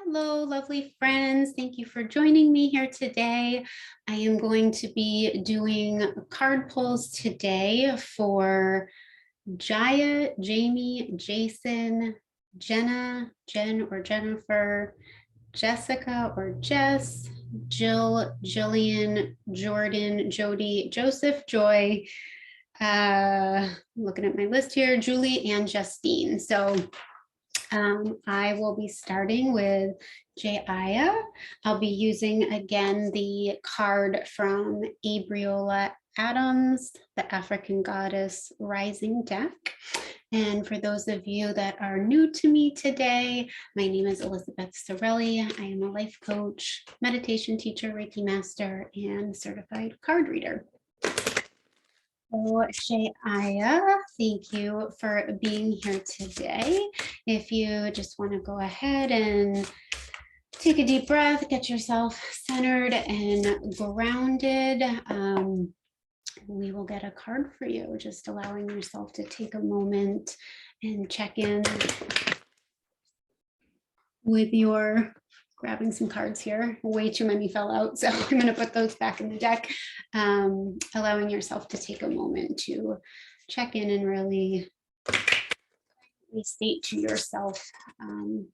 Hello, lovely friends. Thank you for joining me here today. I am going to be doing card pulls today for Jaya, Jamie, Jason, Jenna, Jen or Jennifer, Jessica or Jess, Jill, Jillian, Jordan, Jody, Joseph, Joy, looking at my list here, Julie and Justine. So I will be starting with Jaya. I'll be using again the card from Abriola Adams, the African Goddess Rising deck. And for those of you that are new to me today, my name is Elizabeth Sorelli. I am a life coach, meditation teacher, Reiki master, and certified card reader. So Jaya, thank you for being here today. If you just want to go ahead and take a deep breath, get yourself centered and grounded, we will get a card for you, just allowing yourself to take a moment and check in with your, grabbing some cards here. Way too many fell out, so I'm going to put those back in the deck, allowing yourself to take a moment to check in and really state to yourself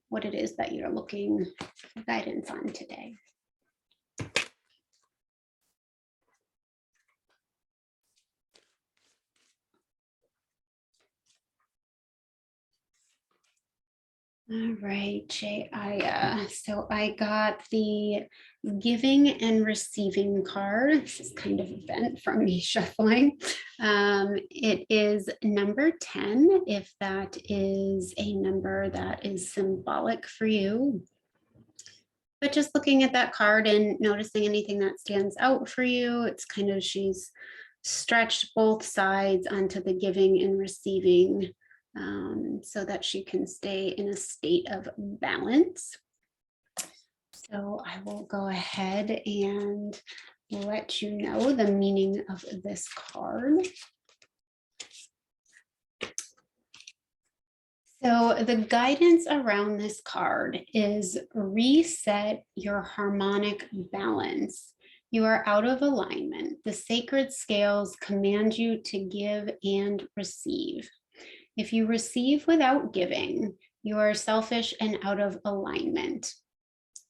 what it is that you're looking for guidance on today. All right, Jaya. So I got the giving and receiving card. This is kind of a vent from me shuffling. It is number 10, if that is a number that is symbolic for you. But just looking at that card and noticing anything that stands out for you, it's kind of, she's stretched both sides onto the giving and receiving, so that she can stay in a state of balance. So I will go ahead and let you know the meaning of this card. So the guidance around this card is reset your harmonic balance. You are out of alignment. The sacred scales command you to give and receive. If you receive without giving, you are selfish and out of alignment.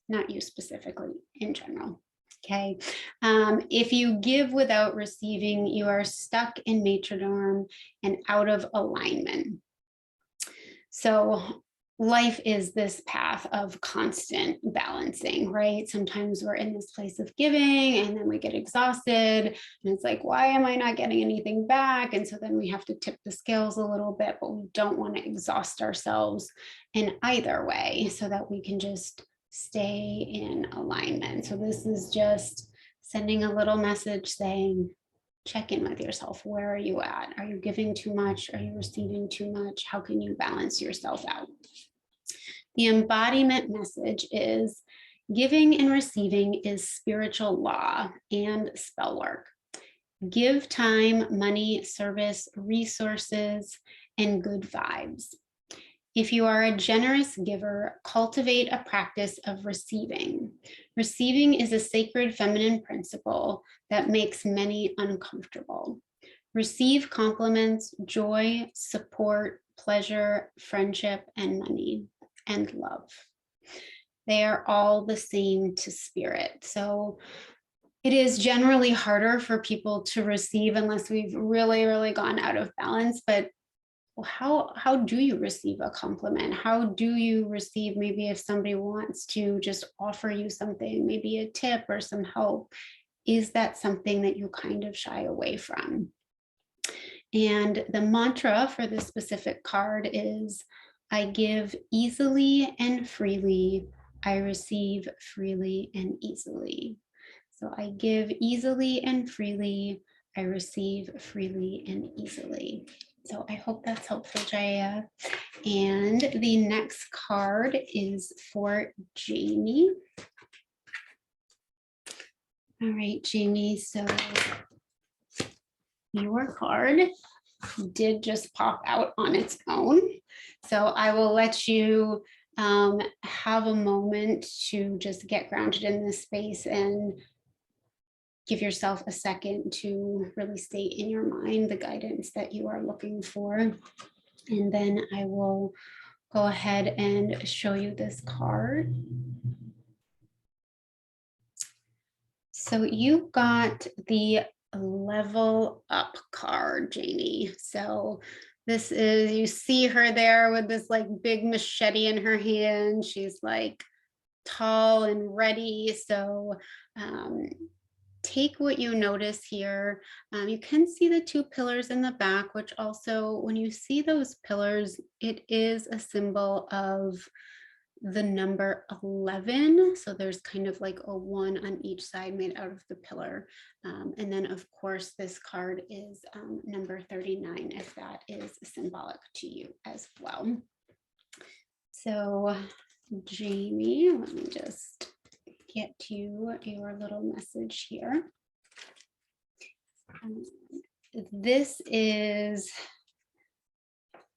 Not you specifically, in general. Okay. If you give without receiving, you are stuck in matrodorm and out of alignment. So life is this path of constant balancing, right? Sometimes we're in this place of giving and then we get exhausted and it's like, why am I not getting anything back? And so then we have to tip the scales a little bit, but we don't want to exhaust ourselves in either way, so that we can just stay in alignment. So this is just sending a little message saying, check in with yourself. Where are you at? Are you giving too much? Are you receiving too much? How can you balance yourself out? The embodiment message is giving and receiving is spiritual law and spell work. Give time, money, service, resources, and good vibes. If you are a generous giver, cultivate a practice of receiving. Receiving is a sacred feminine principle that makes many uncomfortable. Receive compliments, joy, support, pleasure, friendship, and money, and love. They are all the same to spirit. So it is generally harder for people to receive unless we've really, really gone out of balance. But how do you receive a compliment? How do you receive, maybe if somebody wants to just offer you something, maybe a tip or some help, is that something that you kind of shy away from? And the mantra for this specific card is, I give easily and freely, I receive freely and easily. So I give easily and freely, I receive freely and easily. So I hope that's helpful, Jaya. And the next card is for Jamie. All right, Jamie, so your card did just pop out on its own. So I will let you have a moment to just get grounded in this space and give yourself a second to really state in your mind the guidance that you are looking for. And then I will go ahead and show you this card. So you got the level up card, Jamie. So this is, you see her there with this like big machete in her hand. She's like tall and ready. So take what you notice here. You can see the two pillars in the back, which also, when you see those pillars, it is a symbol of the number 11. So there's kind of like a 1 on each side made out of the pillar. And then of course, this card is number 39, if that is symbolic to you as well. So Jamie, let me just get to your little message here. This is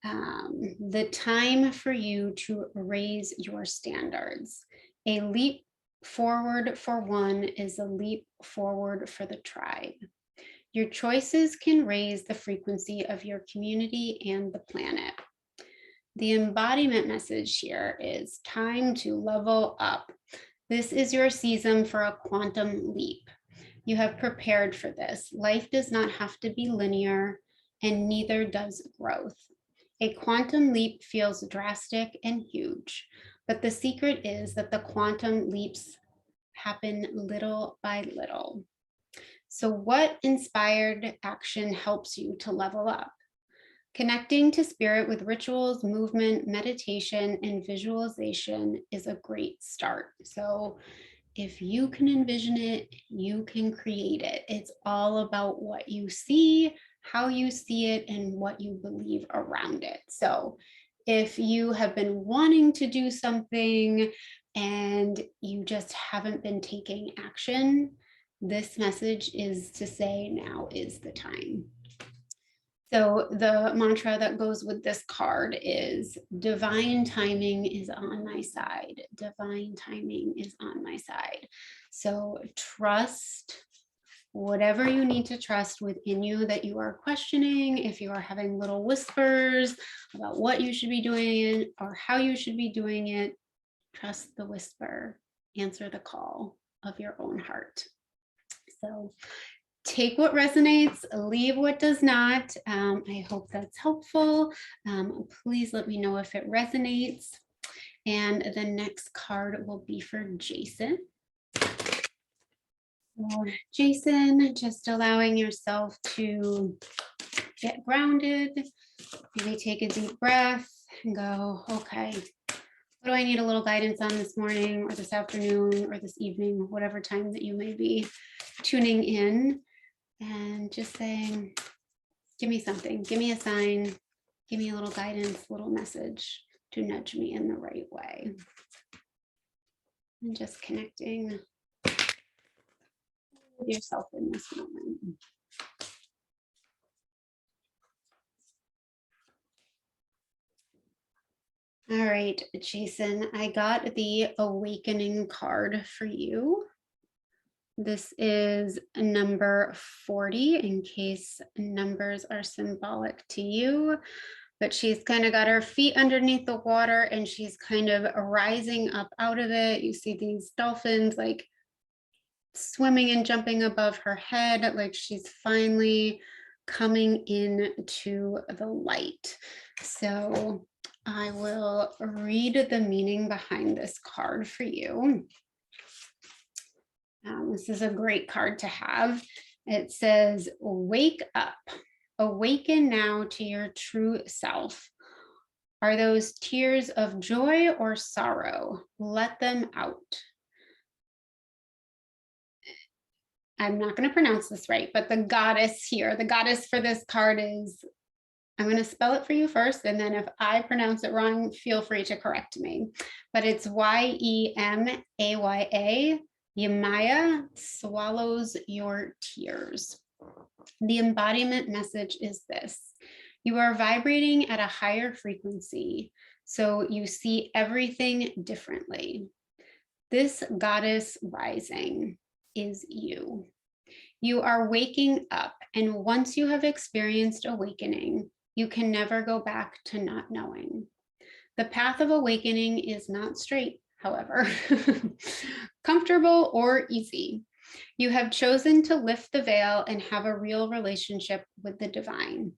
the time for you to raise your standards. A leap forward for one is a leap forward for the tribe. Your choices can raise the frequency of your community and the planet. The embodiment message here is time to level up. This is your season for a quantum leap. You have prepared for this. Life does not have to be linear, and neither does growth. A quantum leap feels drastic and huge, but the secret is that the quantum leaps happen little by little. So what inspired action helps you to level up? Connecting to spirit with rituals, movement, meditation, and visualization is a great start. So if you can envision it, you can create it. It's all about what you see, how you see it, and what you believe around it. So if you have been wanting to do something and you just haven't been taking action, this message is to say now is the time. So the mantra that goes with this card is divine timing is on my side. Divine timing is on my side. So trust whatever you need to trust within you that you are questioning. If you are having little whispers about what you should be doing or how you should be doing it, trust the whisper, answer the call of your own heart. So take what resonates, leave what does not. I hope that's helpful. Please let me know if it resonates. And the next card will be for Jason. So Jason, just allowing yourself to get grounded. Maybe take a deep breath and go, okay, what do I need a little guidance on this morning or this afternoon or this evening, whatever time that you may be tuning in. And just saying, give me something, give me a sign, give me a little guidance, a little message to nudge me in the right way. And just connecting with yourself in this moment. All right, Jason, I got the awakening card for you. This is number 40 in case numbers are symbolic to you, but she's kind of got her feet underneath the water and she's kind of rising up out of it. You see these dolphins like swimming and jumping above her head, like she's finally coming into the light. So I will read the meaning behind this card for you. This is a great card to have. It says, wake up, awaken now to your true self. Are those tears of joy or sorrow? Let them out. I'm not going to pronounce this right, but the goddess here, the goddess for this card is, I'm going to spell it for you first, and then if I pronounce it wrong, feel free to correct me. But it's Yemaya. Yemaya swallows your tears. The embodiment message is this: you are vibrating at a higher frequency. So you see everything differently. This goddess rising is you. You are waking up, and once you have experienced awakening, you can never go back to not knowing. The path of awakening is not straight, however, comfortable or easy. You have chosen to lift the veil and have a real relationship with the divine.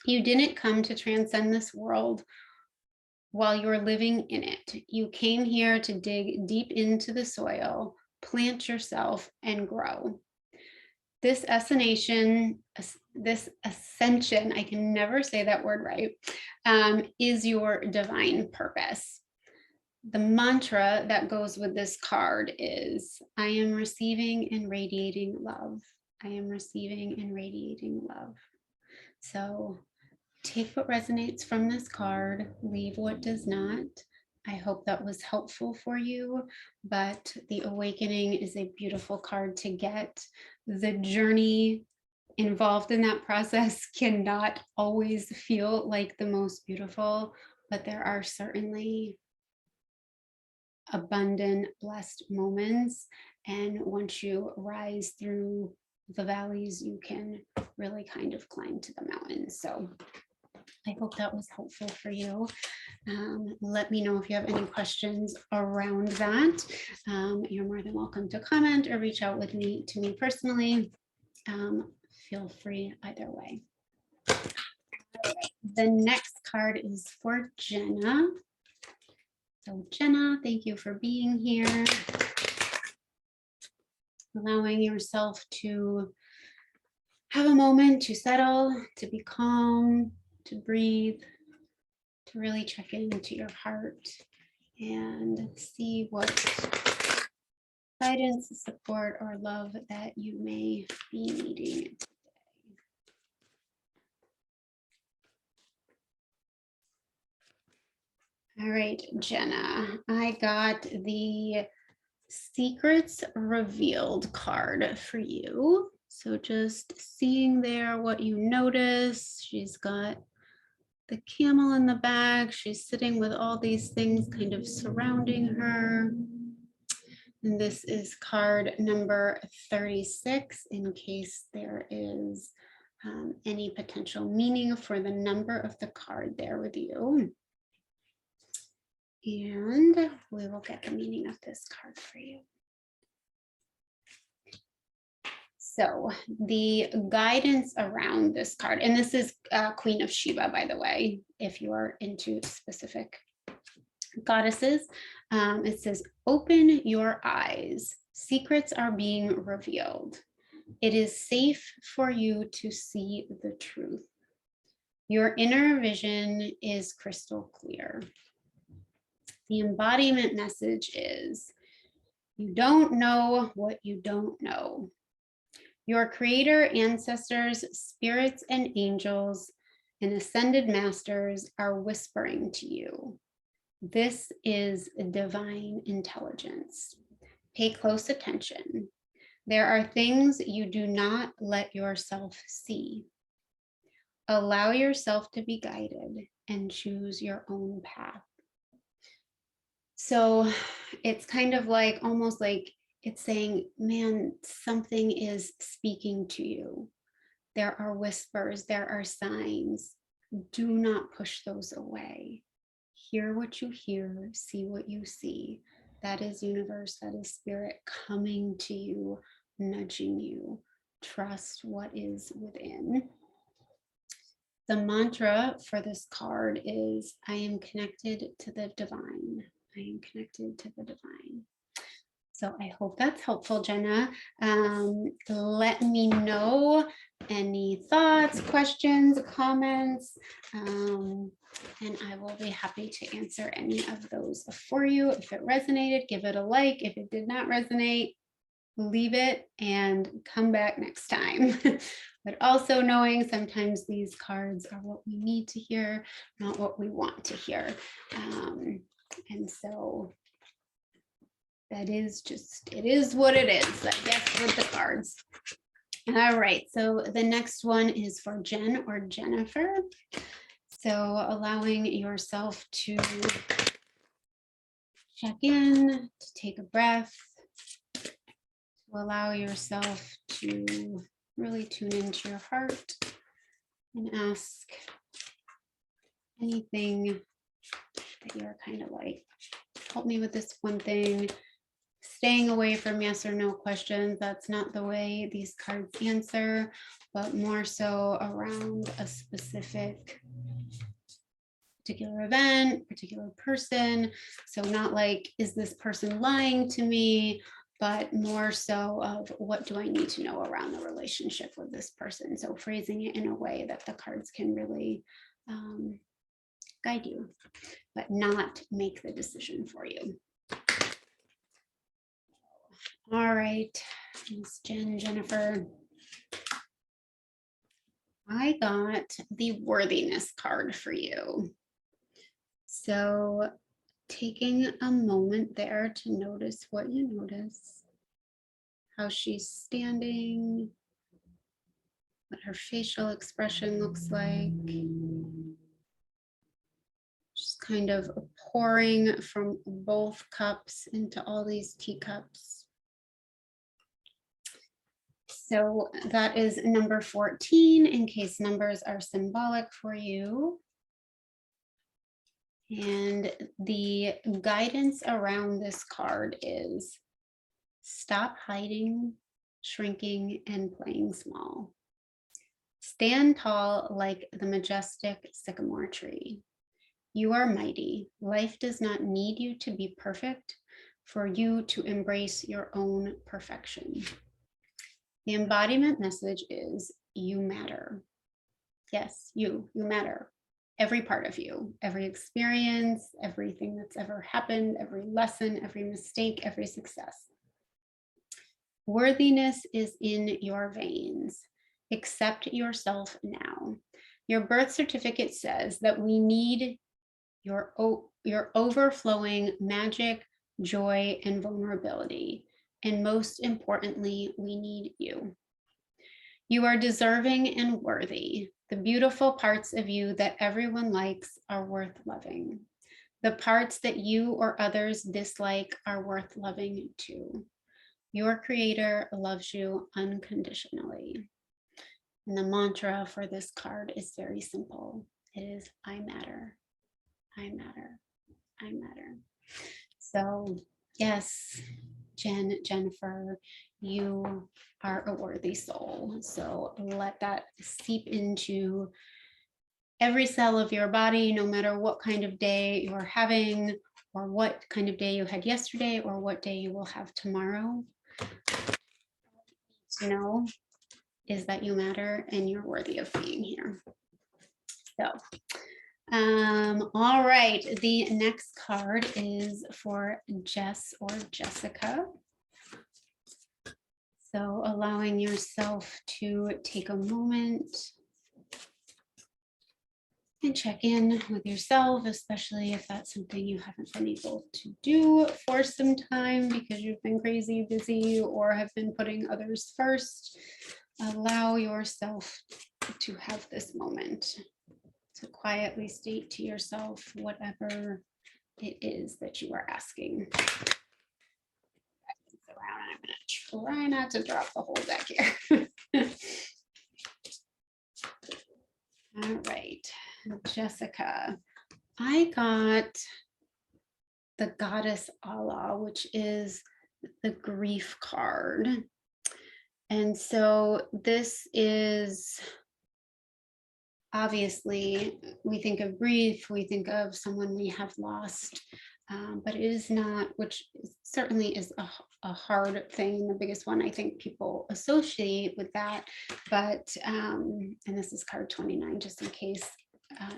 You didn't come to transcend this world while you're living in it. You came here to dig deep into the soil, plant yourself, and grow. This ascension, I can never say that word right, is your divine purpose. The mantra that goes with this card is, I am receiving and radiating love. I am receiving and radiating love. So take what resonates from this card, leave what does not. I hope that was helpful for you, but the awakening is a beautiful card to get. The journey involved in that process cannot always feel like the most beautiful, but there are certainly abundant, blessed moments. And once you rise through the valleys, you can really kind of climb to the mountains. So I hope that was helpful for you. Let me know if you have any questions around that. You're more than welcome to comment or reach out to me personally. Feel free either way. The next card is for Jenna. So Jenna, thank you for being here. Allowing yourself to have a moment to settle, to be calm, to breathe, to really check into your heart and see what guidance, support, or love that you may be needing today. All right, Jenna, I got the Secrets Revealed card for you. So just seeing there what you notice. She's got the camel in the back. She's sitting with all these things kind of surrounding her. And this is card number 36 in case there is any potential meaning for the number of the card there with you. And we will get the meaning of this card for you. So the guidance around this card, and this is Queen of Sheba, by the way, if you are into specific goddesses. It says, open your eyes. Secrets are being revealed. It is safe for you to see the truth. Your inner vision is crystal clear. The embodiment message is, you don't know what you don't know. Your creator, ancestors, spirits, and angels, and ascended masters are whispering to you. This is divine intelligence. Pay close attention. There are things you do not let yourself see. Allow yourself to be guided and choose your own path. So it's kind of like, almost like it's saying, man, something is speaking to you. There are whispers, there are signs. Do not push those away. Hear what you hear, see what you see. That is universe, that is spirit coming to you, nudging you. Trust what is within. The mantra for this card is, I am connected to the divine. I am connected to the divine. So I hope that's helpful, Jenna. Let me know any thoughts, questions, comments, and I will be happy to answer any of those for you. If it resonated, give it a like. If it did not resonate, leave it and come back next time. But also knowing sometimes these cards are what we need to hear, not what we want to hear. And so that is just, it is what it is, I guess, with the cards. All right, so the next one is for Jen or Jennifer. So allowing yourself to check in, to take a breath, to allow yourself to really tune into your heart and ask anything that you're kind of like, help me with this one thing. Staying away from yes or no questions. That's not the way these cards answer, but more so around a specific particular event, particular person. So not like, is this person lying to me, but more so of what do I need to know around the relationship with this person? So phrasing it in a way that the cards can really guide you, but not make the decision for you. All right, Miss Jennifer. I got the worthiness card for you. So taking a moment there to notice what you notice, how she's standing, what her facial expression looks like. Just kind of pouring from both cups into all these teacups. So that is number 14, in case numbers are symbolic for you. And the guidance around this card is stop hiding, shrinking, and playing small. Stand tall like the majestic sycamore tree. You are mighty. Life does not need you to be perfect for you to embrace your own perfection. The embodiment message is you matter. Yes, you matter. Every part of you, every experience, everything that's ever happened, every lesson, every mistake, every success. Worthiness is in your veins. Accept yourself now. Your birth certificate says that we need your overflowing magic, joy, and vulnerability. And most importantly, we need you. You are deserving and worthy. The beautiful parts of you that everyone likes are worth loving. The parts that you or others dislike are worth loving too. Your creator loves you unconditionally. And the mantra for this card is very simple. It is, I matter, I matter, I matter. So yes, Jennifer, you are a worthy soul. So let that seep into every cell of your body, no matter what kind of day you're having, or what kind of day you had yesterday, or what day you will have tomorrow. To know is that you matter and you're worthy of being here. So, all right, the next card is for Jess or Jessica. So allowing yourself to take a moment and check in with yourself, especially if that's something you haven't been able to do for some time because you've been crazy busy or have been putting others first. Allow yourself to have this moment to quietly state to yourself whatever it is that you are asking. I'm going to try not to drop the whole deck here. All right, Jessica, I got the goddess Allah, which is the grief card. And so this is, obviously, we think of grief, we think of someone we have lost, but it is not, which certainly is a hard thing, the biggest one I think people associate with that. But, and this is card 29, just in case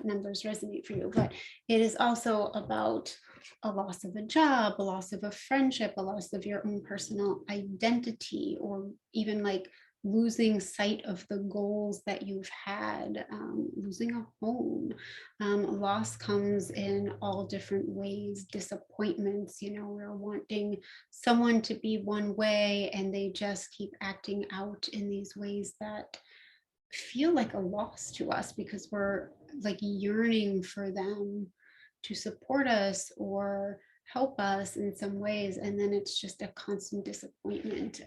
numbers resonate for you, but it is also about a loss of a job, a loss of a friendship, a loss of your own personal identity, or even like losing sight of the goals that you've had, losing a home. Loss comes in all different ways, disappointments, you know, we're wanting someone to be one way and they just keep acting out in these ways that feel like a loss to us because we're like yearning for them to support us or help us in some ways, and then it's just a constant disappointment.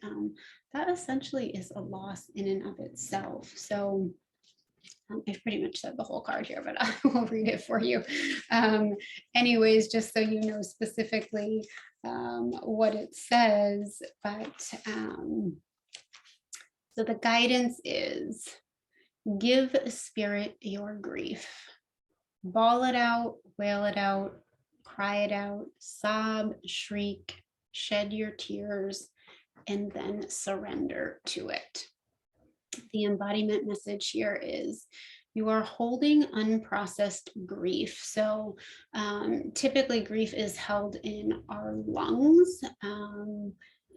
That essentially is a loss in and of itself. So I've pretty much said the whole card here, but I will read it for you. Anyways, just so you know specifically what it says, but so the guidance is: give spirit your grief. Bawl it out, wail it out, cry it out, sob, shriek, shed your tears, and then surrender to it. The embodiment message here is: you are holding unprocessed grief. So typically grief is held in our lungs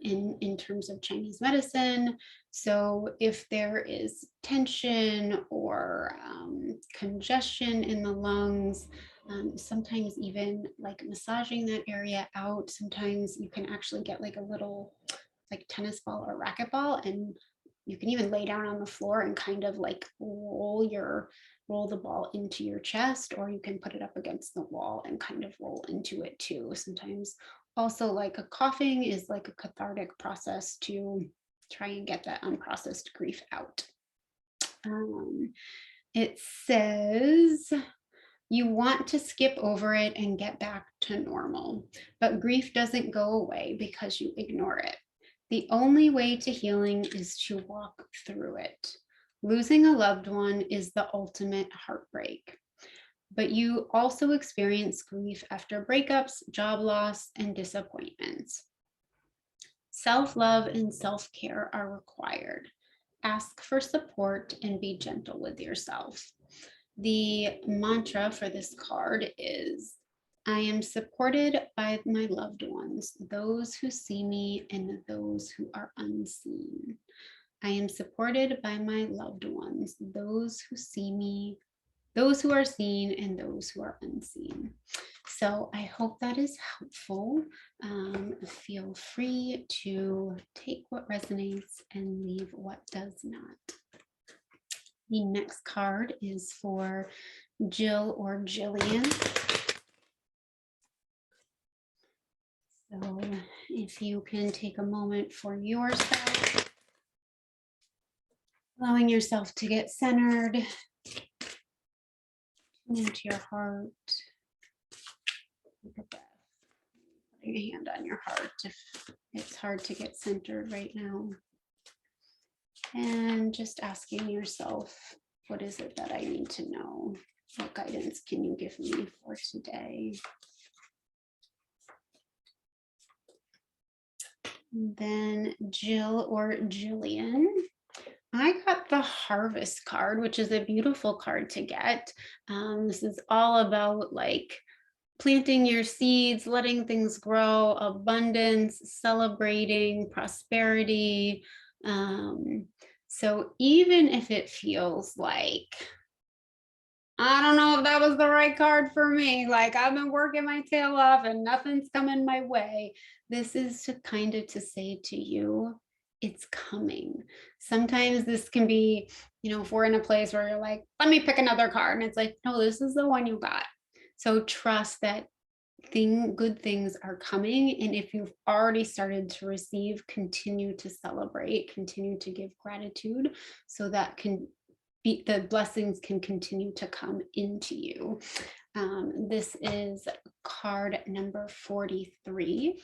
in terms of Chinese medicine. So if there is tension or congestion in the lungs, sometimes even like massaging that area out, sometimes you can actually get like a little like tennis ball or racquetball, and you can even lay down on the floor and kind of like roll the ball into your chest, or you can put it up against the wall and kind of roll into it too. Sometimes also like a coughing is like a cathartic process to try and get that unprocessed grief out. It says you want to skip over it and get back to normal, but grief doesn't go away because you ignore it. The only way to healing is to walk through it. Losing a loved one is the ultimate heartbreak, but you also experience grief after breakups, job loss, and disappointments. Self-love and self-care are required. Ask for support and be gentle with yourself. The mantra for this card is: I am supported by my loved ones, those who see me and those who are unseen. I am supported by my loved ones, those who see me, those who are seen, and those who are unseen. So I hope that is helpful. Feel free to take what resonates and leave what does not. The next card is for Jill or Jillian. So if you can take a moment for yourself, allowing yourself to get centered into your heart. Take a breath. Putting a hand on your heart if it's hard to get centered right now. And just asking yourself, what is it that I need to know? What guidance can you give me for today? And then Jill or Jillian. I got the Harvest card, which is a beautiful card to get. This is all about like planting your seeds, letting things grow, abundance, celebrating, prosperity. So even if it feels like, I don't know if that was the right card for me, like I've been working my tail off and nothing's coming my way, this is to kind of to say to you, it's coming. Sometimes this can be, you know, if we're in a place where you're like, let me pick another card, and it's like, no, this is the one you got. So trust that good things are coming, and if you've already started to receive, continue to celebrate, continue to give gratitude, so that can be, the blessings can continue to come into you. This is card number 43.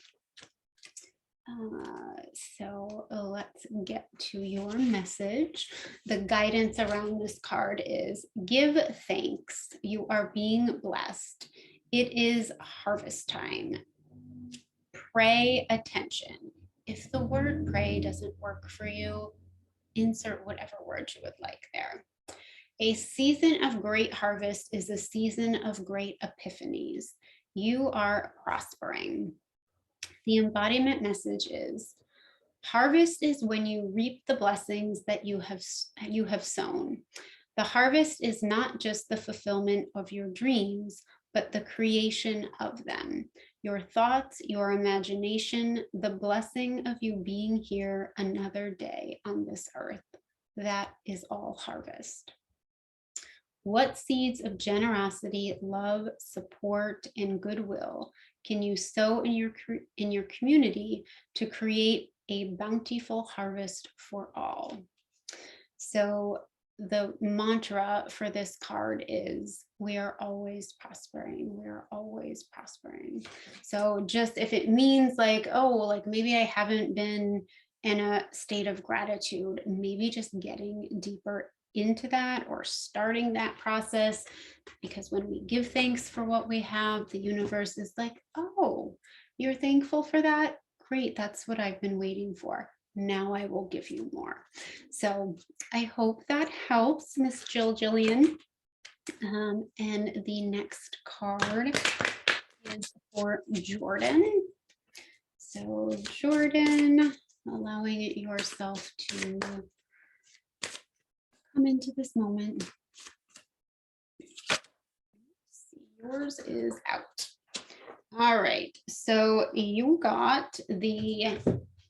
So let's get to your message. The guidance around this card is: give thanks. You are being blessed. It is harvest time. Pray attention. If the word pray doesn't work for you, insert whatever word you would like there. A season of great harvest is a season of great epiphanies. You are prospering. The embodiment message is: harvest is when you reap the blessings that you have sown. The harvest is not just the fulfillment of your dreams, but the creation of them. Your thoughts, your imagination, the blessing of you being here another day on this earth. that is all harvest. What seeds of generosity, love, support, and goodwill can you sow in your community to create a bountiful harvest for all? So the mantra for this card is, we are always prospering. We are always prospering. So just if it means like, oh, like maybe I haven't been in a state of gratitude, maybe just getting deeper into that or starting that process, because when we give thanks for what we have, the universe is like, oh, you're thankful for that? Great, that's what I've been waiting for. Now I will give you more. So I hope that helps, Miss Jillian. And the next card is for Jordan. So Jordan, allowing yourself to come into this moment. Yours is out. All right, so you got the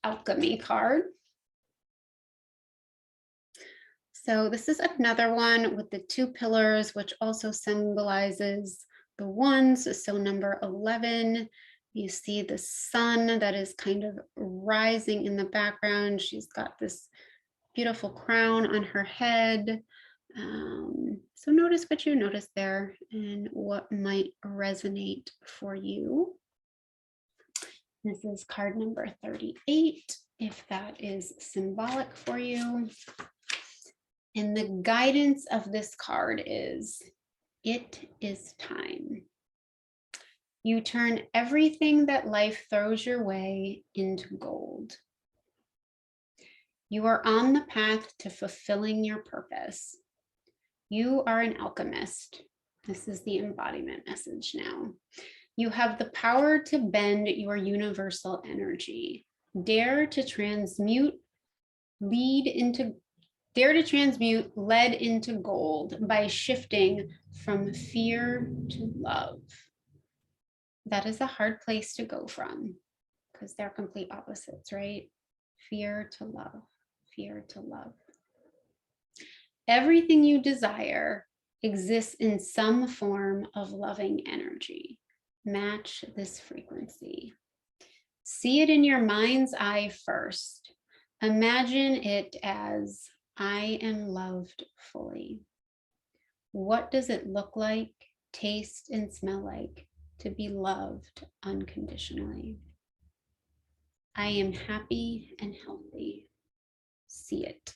Alchemy card. So this is another one with the 2 pillars, which also symbolizes the ones. So number 11, you see the sun that is kind of rising in the background. She's got this beautiful crown on her head. So notice what you notice there and what might resonate for you. This is card number 38, if that is symbolic for you. And the guidance of this card is, it is time. You turn everything that life throws your way into gold. You are on the path to fulfilling your purpose. You are an alchemist. This is the embodiment message now. You have the power to bend your universal energy. Dare to transmute lead into gold by shifting from fear to love. That is a hard place to go from, because they're complete opposites, right? Fear to love, fear to love. Everything you desire exists in some form of loving energy. Match this frequency. See it in your mind's eye first. Imagine it as, I am loved fully. What does it look like, taste, and smell like to be loved unconditionally? I am happy and healthy. See it.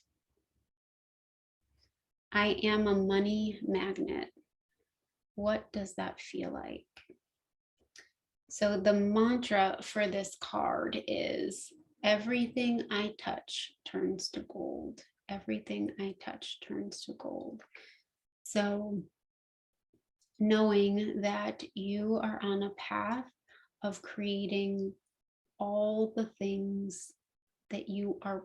I am a money magnet. What does that feel like? So the mantra for this card is, everything I touch turns to gold. Everything I touch turns to gold. So knowing that you are on a path of creating all the things that you are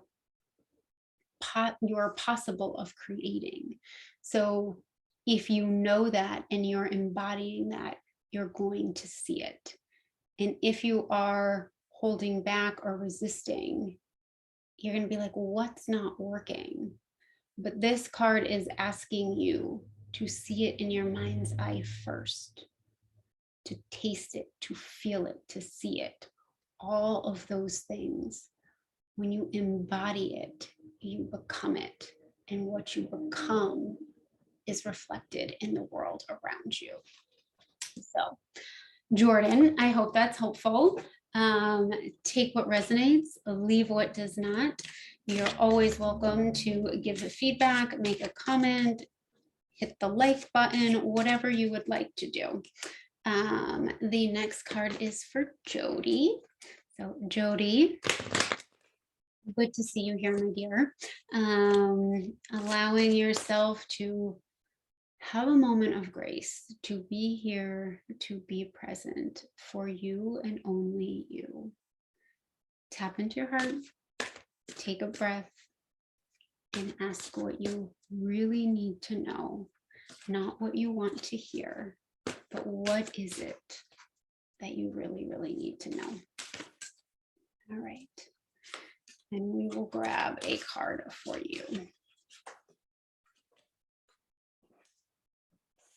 possible of creating. So if you know that and you're embodying that, you're going to see it. And if you are holding back or resisting, you're going to be like, what's not working? But this card is asking you to see it in your mind's eye first, to taste it, to feel it, to see it. All of those things. When you embody it, you become it. And what you become is reflected in the world around you. So, Jordan, I hope that's helpful. Take what resonates, leave what does not. You're always welcome to give a feedback, make a comment, hit the like button, whatever you would like to do. The next card is for Jody. So Jody, good to see you here, my dear. Allowing yourself to have a moment of grace, to be here, to be present for you and only you. Tap into your heart, take a breath, and ask what you really need to know, not what you want to hear, but what is it that you really, really need to know. All right. And we will grab a card for you.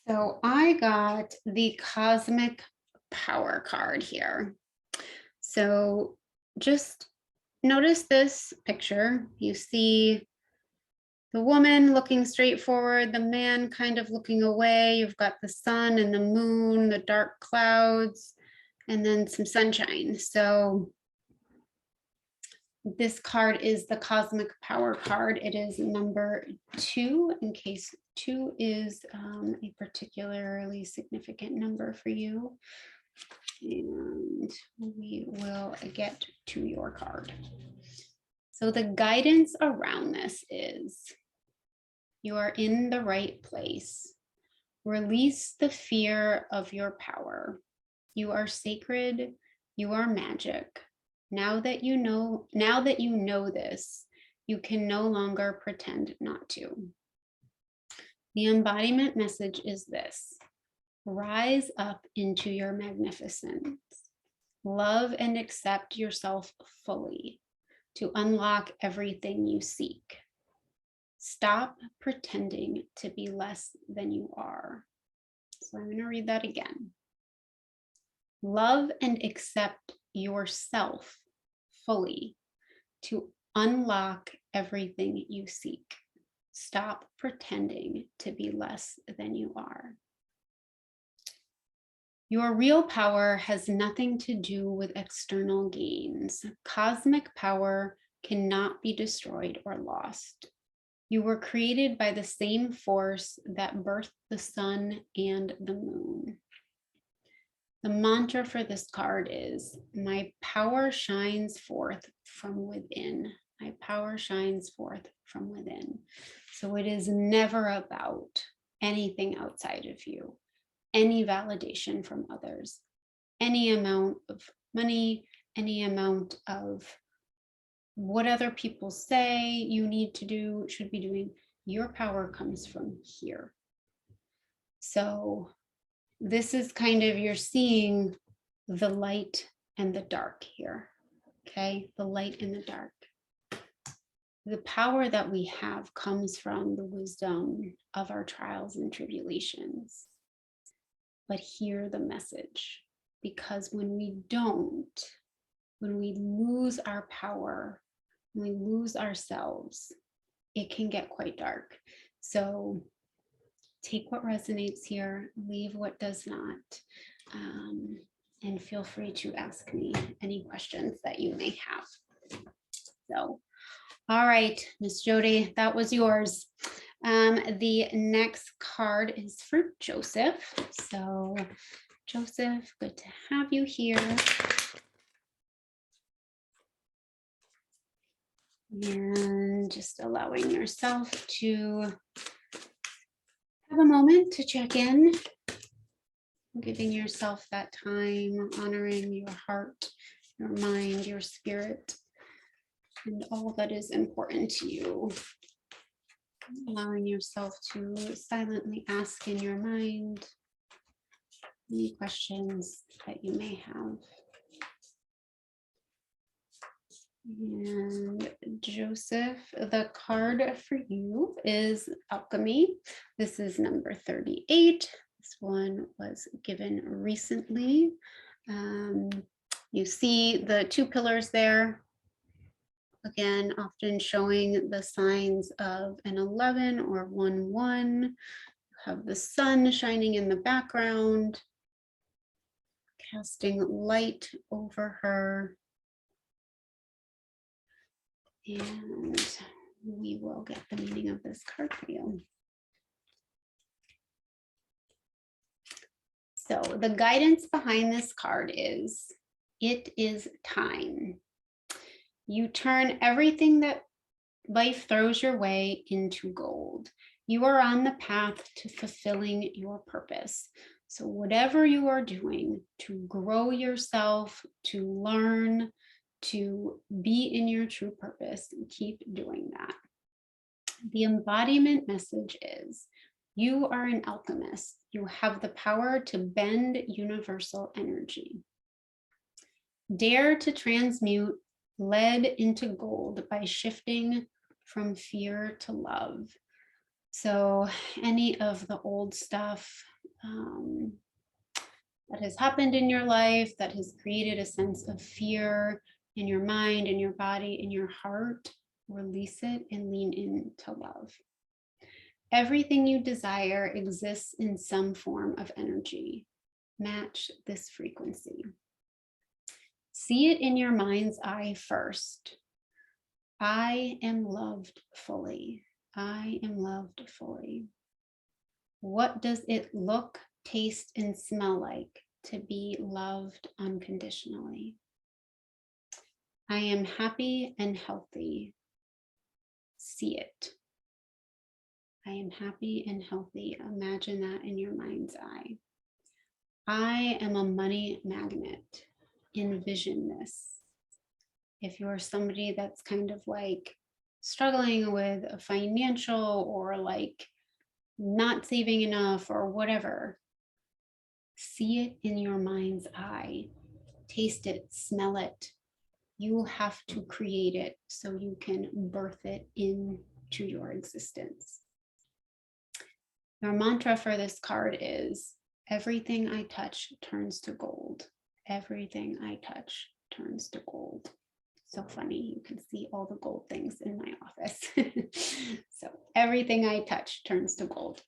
So I got the Cosmic Power card here. So just notice this picture. You see the woman looking straight forward, the man kind of looking away. You've got the sun and the moon, the dark clouds, and then some sunshine. So this card is the Cosmic Power card. It is number 2, in case 2 is a particularly significant number for you. And we will get to your card. So the guidance around this is you are in the right place. Release the fear of your power. You are sacred. You are magic. Now that you know this, you can no longer pretend not to. The embodiment message is this: rise up into your magnificence. Love and accept yourself fully to unlock everything you seek. Stop pretending to be less than you are. So I'm going to read that again. Love and accept yourself fully to unlock everything you seek. Stop pretending to be less than you are. Your real power has nothing to do with external gains. Cosmic power cannot be destroyed or lost. You were created by the same force that birthed the sun and the moon. The mantra for this card is, my power shines forth from within. My power shines forth from within. So it is never about anything outside of you, any validation from others, any amount of money, any amount of what other people say you need to do, should be doing. Your power comes from here. So this is kind of, you're seeing the light and the dark here. Okay, the light and the dark. The power that we have comes from the wisdom of our trials and tribulations. But hear the message, because when we don't, when we lose our power, when we lose ourselves, it can get quite dark. So take what resonates here, leave what does not, and feel free to ask me any questions that you may have. So, all right, Miss Jody, that was yours. The next card is for Joseph. So, Joseph, good to have you here. And just allowing yourself to have a moment to check in, giving yourself that time, honoring your heart, your mind, your spirit, and all that is important to you. Allowing yourself to silently ask in your mind any questions that you may have. And Joseph, the card for you is Alchemy. This is number 38. This one was given recently. You see the 2 pillars there. Again, often showing the signs of an 11 or 1-1. You have the sun shining in the background, casting light over her. And we will get the meaning of this card for you. So the guidance behind this card is, it is time. You turn everything that life throws your way into gold. You are on the path to fulfilling your purpose. So whatever you are doing to grow yourself, to learn, to be in your true purpose, keep doing that. The embodiment message is, you are an alchemist. You have the power to bend universal energy. Dare to transmute lead into gold by shifting from fear to love. So any of the old stuff, that has happened in your life that has created a sense of fear in your mind, in your body, in your heart, release it and lean into love. Everything you desire exists in some form of energy. Match this frequency. See it in your mind's eye first. I am loved fully. I am loved fully. What does it look, taste, and smell like to be loved unconditionally? I am happy and healthy. See it. I am happy and healthy. Imagine that in your mind's eye. I am a money magnet. Envision this. If you're somebody that's kind of like struggling with a financial or like not saving enough or whatever, see it in your mind's eye. Taste it, smell it. You have to create it so you can birth it into your existence. Your mantra for this card is, everything I touch turns to gold. Everything I touch turns to gold. So funny, you can see all the gold things in my office. So everything I touch turns to gold.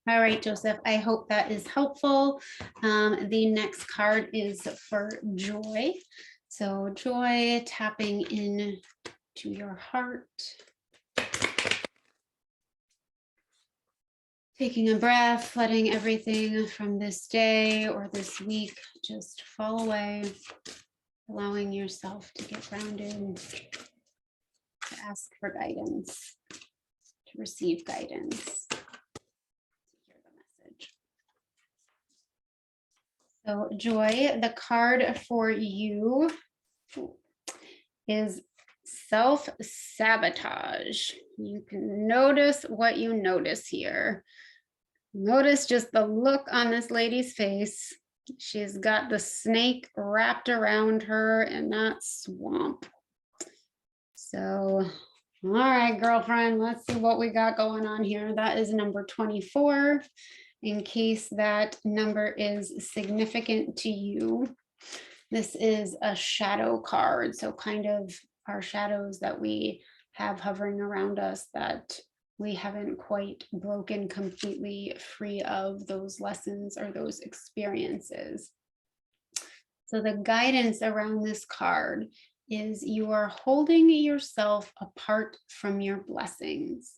All right, Joseph, I hope that is helpful. The next card is for joy. So joy, tapping in to your heart. Taking a breath, letting everything from this day or this week just fall away. Allowing yourself to get grounded, to ask for guidance, to receive guidance, to hear the message. So Joy, the card for you is self-sabotage. You can notice what you notice here. Notice just the look on this lady's face. She's got the snake wrapped around her in that swamp. So, all right, girlfriend, let's see what we got going on here. That is number 24. In case that number is significant to you, this is a shadow card. So kind of our shadows that we have hovering around us that we haven't quite broken completely free of those lessons or those experiences. So the guidance around this card is you are holding yourself apart from your blessings.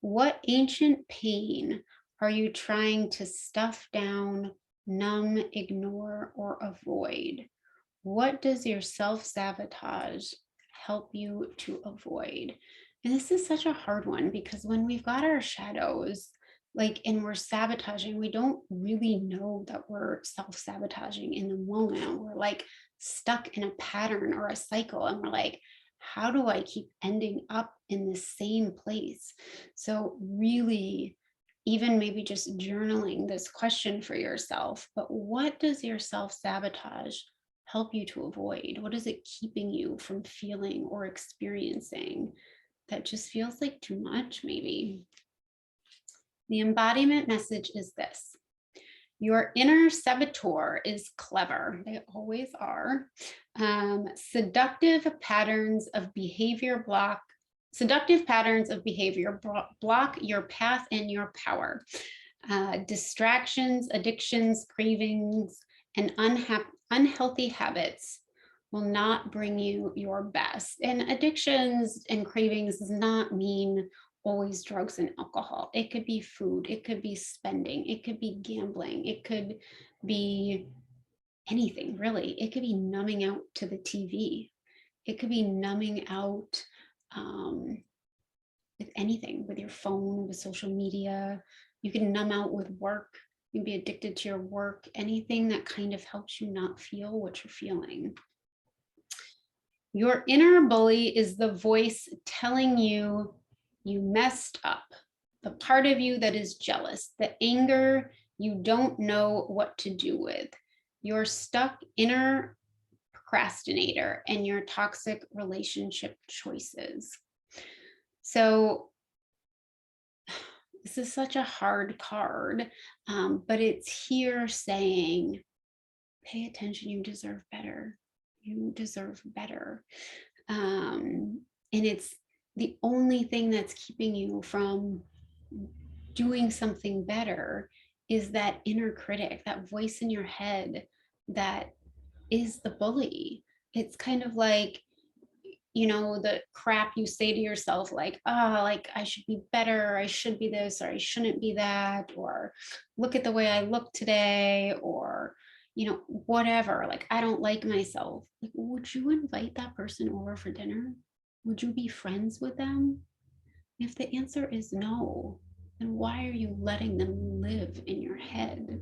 What ancient pain are you trying to stuff down, numb, ignore, or avoid? What does your self-sabotage help you to avoid? And this is such a hard one because when we've got our shadows, like, and we're sabotaging, we don't really know that we're self-sabotaging in the moment. We're like stuck in a pattern or a cycle. And we're like, how do I keep ending up in the same place? So really, even maybe just journaling this question for yourself, but what does your self-sabotage help you to avoid? What is it keeping you from feeling or experiencing that just feels like too much, maybe? The embodiment message is this: your inner saboteur is clever. They always are. Seductive patterns of behavior block your path and your power. Distractions, addictions, cravings, and unhealthy habits will not bring you your best. And addictions and cravings does not mean always drugs and alcohol. It could be food, it could be spending, it could be gambling, it could be anything really. It could be numbing out to the TV. It could be numbing out with anything, with your phone, with social media. You can numb out with work. You can be addicted to your work, anything that kind of helps you not feel what you're feeling. Your inner bully is the voice telling you you messed up, the part of you that is jealous, the anger you don't know what to do with, your stuck inner procrastinator, and your toxic relationship choices. So This is such a hard card, but it's here saying, pay attention, you deserve better. You deserve better. And it's the only thing that's keeping you from doing something better is that inner critic, that voice in your head that is the bully. It's kind of like, you know, the crap you say to yourself, like, oh, like I should be better, I should be this, or I shouldn't be that, or look at the way I look today, or, you know, whatever, like I don't like myself. Like, would you invite that person over for dinner? Would you be friends with them? If the answer is no, then why are you letting them live in your head?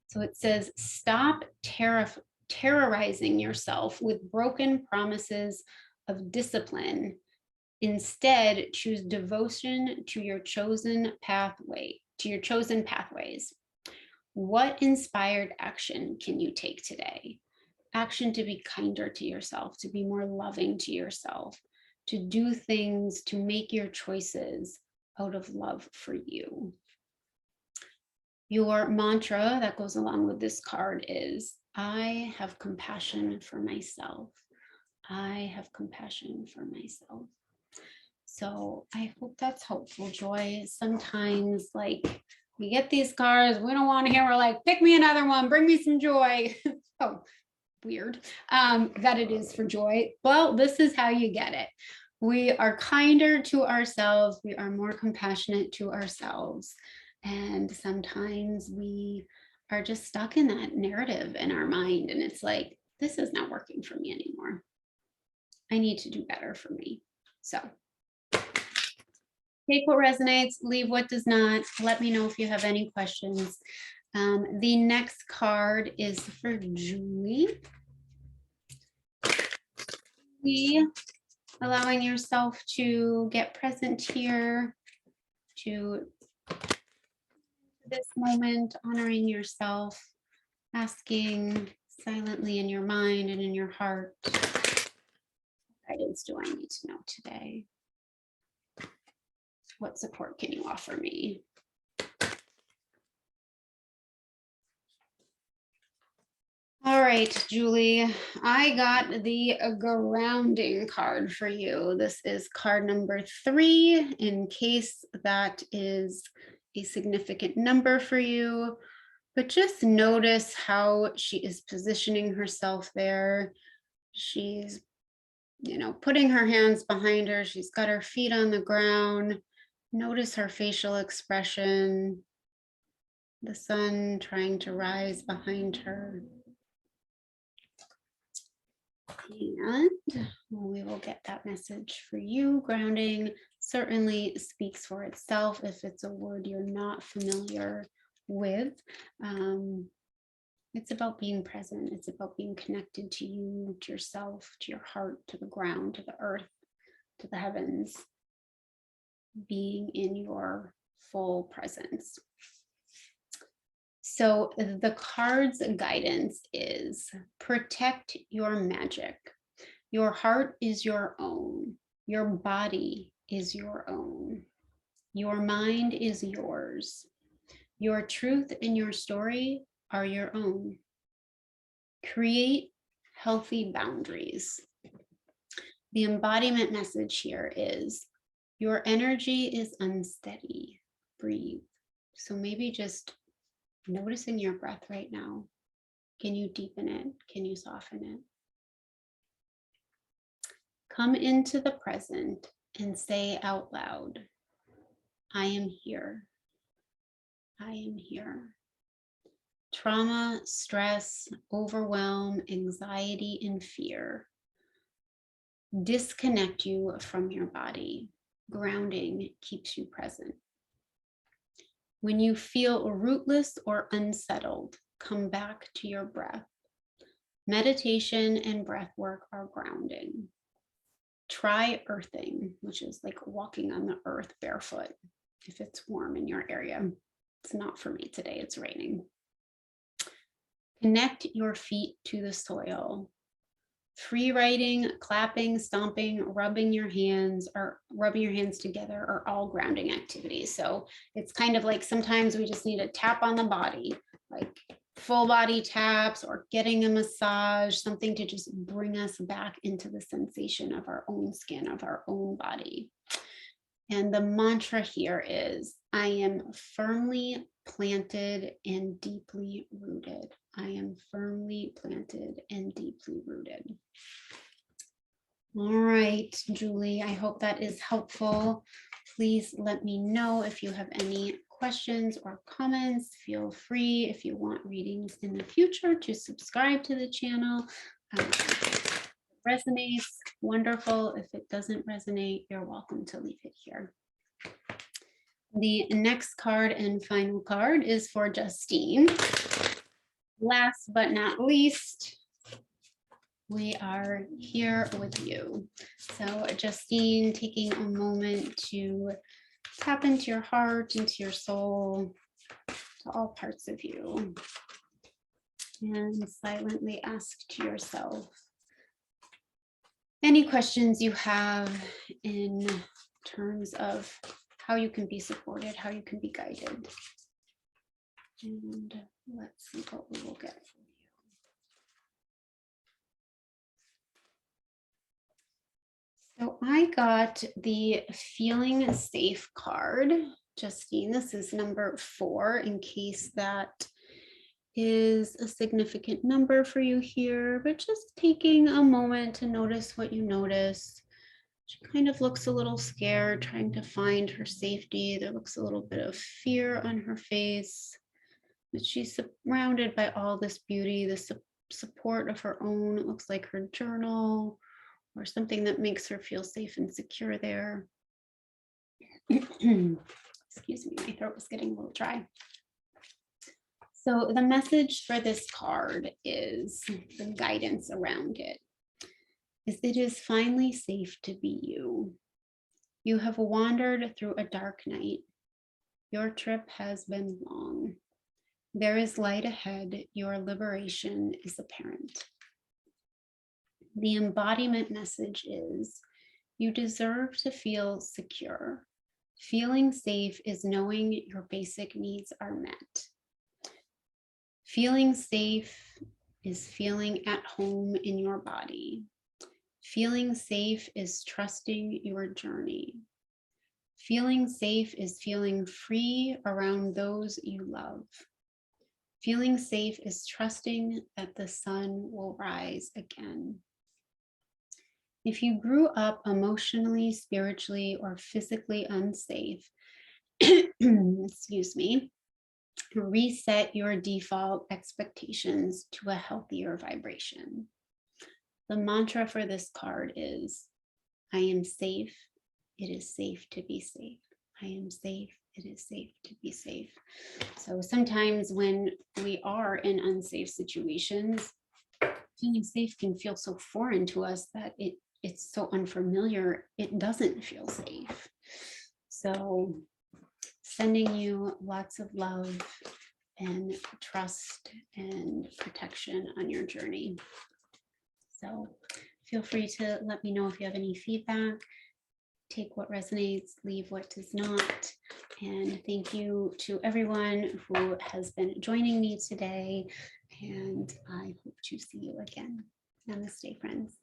So it says, stop terrorizing yourself with broken promises of discipline. Instead, choose devotion to your chosen pathway, to your chosen pathways. What inspired action can you take today? Action to be kinder to yourself, to be more loving to yourself, to do things, to make your choices out of love for you. Your mantra that goes along with this card is, I have compassion for myself. I have compassion for myself. So I hope that's helpful, Joy. Sometimes, like, we get these cards, we don't want to hear, we're like, pick me another one, bring me some joy. Oh, weird that it is for joy. Well, this is how you get it. We are kinder to ourselves. We are more compassionate to ourselves. And sometimes we are just stuck in that narrative in our mind. And it's like, this is not working for me anymore. I need to do better for me. So take what resonates, leave what does not. Let me know if you have any questions. The next card is for Julie. Allowing yourself to get present here, to this moment, honoring yourself, asking silently in your mind and in your heart, what guidance do I need to know today? What support can you offer me? All right, Julie, I got the grounding card for you. This is card number 3, in case that is a significant number for you. But just notice how she is positioning herself there. She's, you know, putting her hands behind her. She's got her feet on the ground. Notice her facial expression. The sun trying to rise behind her. And we will get that message for you. Grounding certainly speaks for itself if it's a word you're not familiar with. It's about being present. It's about being connected to you, to yourself, to your heart, to the ground, to the earth, to the heavens. Being in your full presence. So the card's guidance is protect your magic. Your heart is your own. Your body is your own. Your mind is yours. Your truth and your story are your own. Create healthy boundaries. The embodiment message here is your energy is unsteady. Breathe. So maybe just noticing your breath right now. Can you deepen it? Can you soften it? Come into the present and say out loud, I am here. I am here. Trauma, stress, overwhelm, anxiety, and fear disconnect you from your body. Grounding keeps you present. When you feel rootless or unsettled, come back to your breath. Meditation and breath work are grounding. Try earthing, which is like walking on the earth barefoot if it's warm in your area. It's not for me today, it's raining. Connect your feet to the soil. Free writing, clapping, stomping, rubbing your hands together are all grounding activities. So it's kind of like sometimes we just need a tap on the body, like full body taps or getting a massage, something to just bring us back into the sensation of our own skin, of our own body. And the mantra here is, I am firmly planted and deeply rooted. I am firmly planted and deeply rooted. All right, Julie, I hope that is helpful. Please let me know if you have any questions or comments. Feel free, if you want readings in the future, to subscribe to the channel. If it resonates, wonderful. If it doesn't resonate, you're welcome to leave it here. The next card and final card is for Justine. Last but not least, we are here with you. So Justine, taking a moment to tap into your heart, into your soul, to all parts of you, and silently ask to yourself any questions you have in terms of how you can be supported, how you can be guided. And let's see what we will get for you. So I got the Feeling Safe card. Justine, this is number 4, in case that is a significant number for you here, but just taking a moment to notice what you notice. She kind of looks a little scared, trying to find her safety. There looks a little bit of fear on her face, but she's surrounded by all this beauty, the support of her own. It looks like her journal or something that makes her feel safe and secure there. Excuse me, my throat was getting a little dry. So the message for this card is, the guidance around it is finally safe to be you. You have wandered through a dark night. Your trip has been long. There is light ahead. Your liberation is apparent. The embodiment message is, you deserve to feel secure. Feeling safe is knowing your basic needs are met. Feeling safe is feeling at home in your body. Feeling safe is trusting your journey. Feeling safe is feeling free around those you love. Feeling safe is trusting that the sun will rise again. If you grew up emotionally, spiritually, or physically unsafe, excuse me, reset your default expectations to a healthier vibration. The mantra for this card is, I am safe. It is safe to be safe. I am safe. It is safe to be safe. So sometimes when we are in unsafe situations, feeling safe can feel so foreign to us that it's so unfamiliar, it doesn't feel safe. So sending you lots of love and trust and protection on your journey. So feel free to let me know if you have any feedback. Take what resonates, leave what does not. And thank you to everyone who has been joining me today. And I hope to see you again. Namaste, friends.